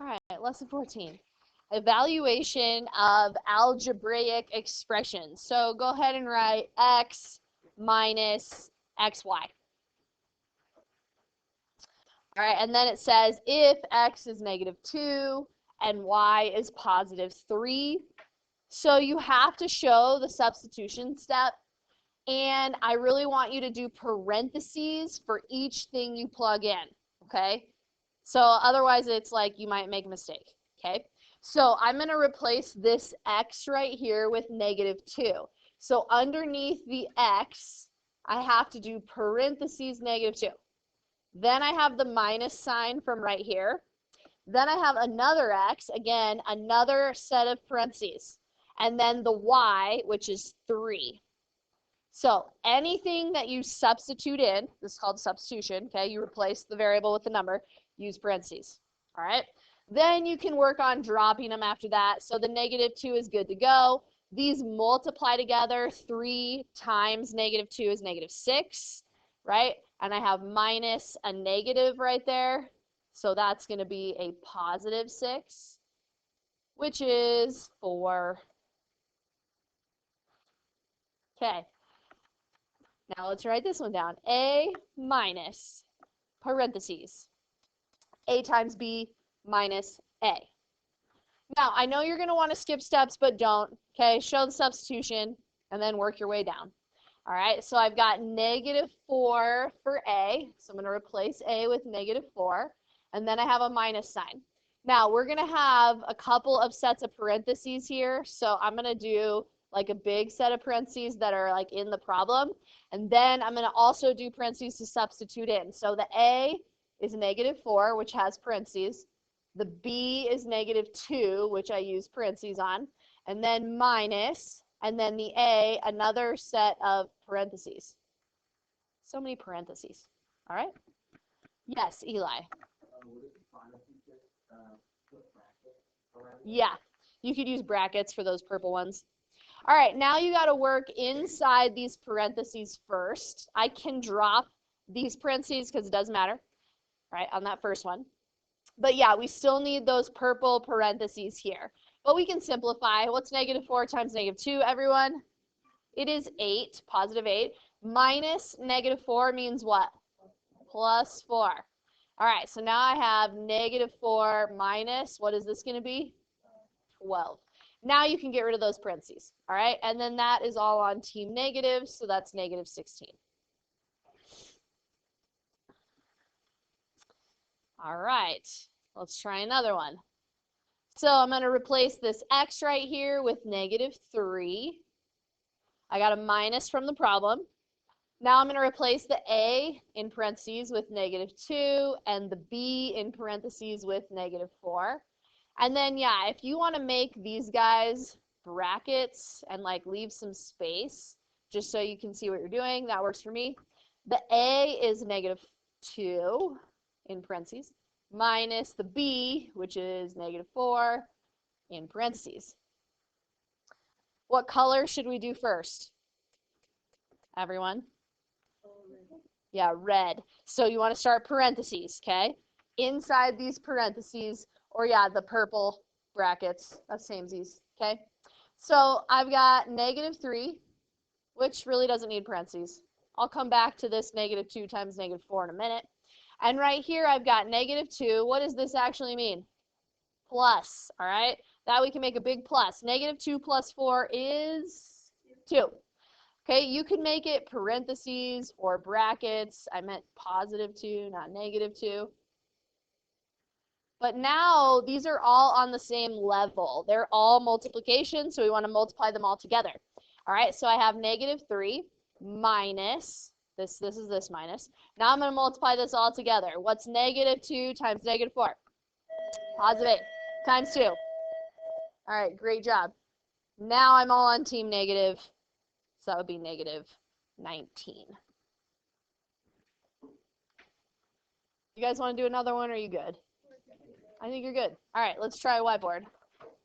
All right, lesson 14. Evaluation of algebraic expressions. So go ahead and write x minus xy. All right, and then it says if x is -2 and y is +3. So you have to show the substitution step, and I really want you to do parentheses for each thing you plug in, okay? So otherwise it's like you might make a mistake, okay? So I'm going to replace this x right here with -2. So underneath the x, I have to do parentheses -2. Then I have the minus sign from right here. Then I have another x, again, another set of parentheses. And then the y, which is 3. So anything that you substitute in, this is called substitution, okay? You replace the variable with the number, use parentheses, all right? Then you can work on dropping them after that. So the -2 is good to go. These multiply together. 3 times -2 is -6, right? And I have minus a negative right there. So that's going to be a +6, which is 4. Okay. Now let's write this one down. A minus, parentheses, A times B minus A. Now, I know you're going to want to skip steps, but don't. Okay, show the substitution and then work your way down. All right, so I've got -4 for A. So I'm going to replace A with -4. And then I have a minus sign. Now, we're going to have a couple of sets of parentheses here. So I'm going to do like a big set of parentheses that are like in the problem. And then I'm going to also do parentheses to substitute in. So the A is -4, which has parentheses. The B is -2, which I use parentheses on. And then minus, and then the A, another set of parentheses. So many parentheses. All right? Yes, Eli. Yeah, you could use brackets for those purple ones. All right, now you got to work inside these parentheses first. I can drop these parentheses because it doesn't matter, right, on that first one. But yeah, we still need those purple parentheses here. But we can simplify. What's -4 times -2, everyone? It is 8, +8. Minus -4 means what? +4. All right, so now I have -4 minus, what is this going to be? 12. Now you can get rid of those parentheses, all right? And then that is all on team negative, so that's -16. All right, let's try another one. So I'm going to replace this x right here with -3. I got a minus from the problem. Now I'm going to replace the A in parentheses with -2 and the B in parentheses with -4. And then, yeah, if you want to make these guys brackets and like leave some space just so you can see what you're doing, that works for me. The A is -2 in parentheses minus the B, which is -4 in parentheses. What color should we do first? Everyone? Yeah, red. So you want to start parentheses, okay? Inside these parentheses, or yeah, the purple brackets, that's samesies, okay? So I've got -3, which really doesn't need parentheses. I'll come back to this -2 times -4 in a minute. And right here I've got -2. What does this actually mean? Plus, all right? That we can make a big plus. -2 plus 4 is 2. Okay, you can make it parentheses or brackets. I meant +2, not -2. But now these are all on the same level. They're all multiplication, so we want to multiply them all together. All right, so I have -3 minus, this is this minus. Now I'm going to multiply this all together. What's -2 times -4? +8 times 2. All right, great job. Now I'm all on team negative. So that would be -19. You guys want to do another one, or are you good? I think you're good. All right, let's try a whiteboard.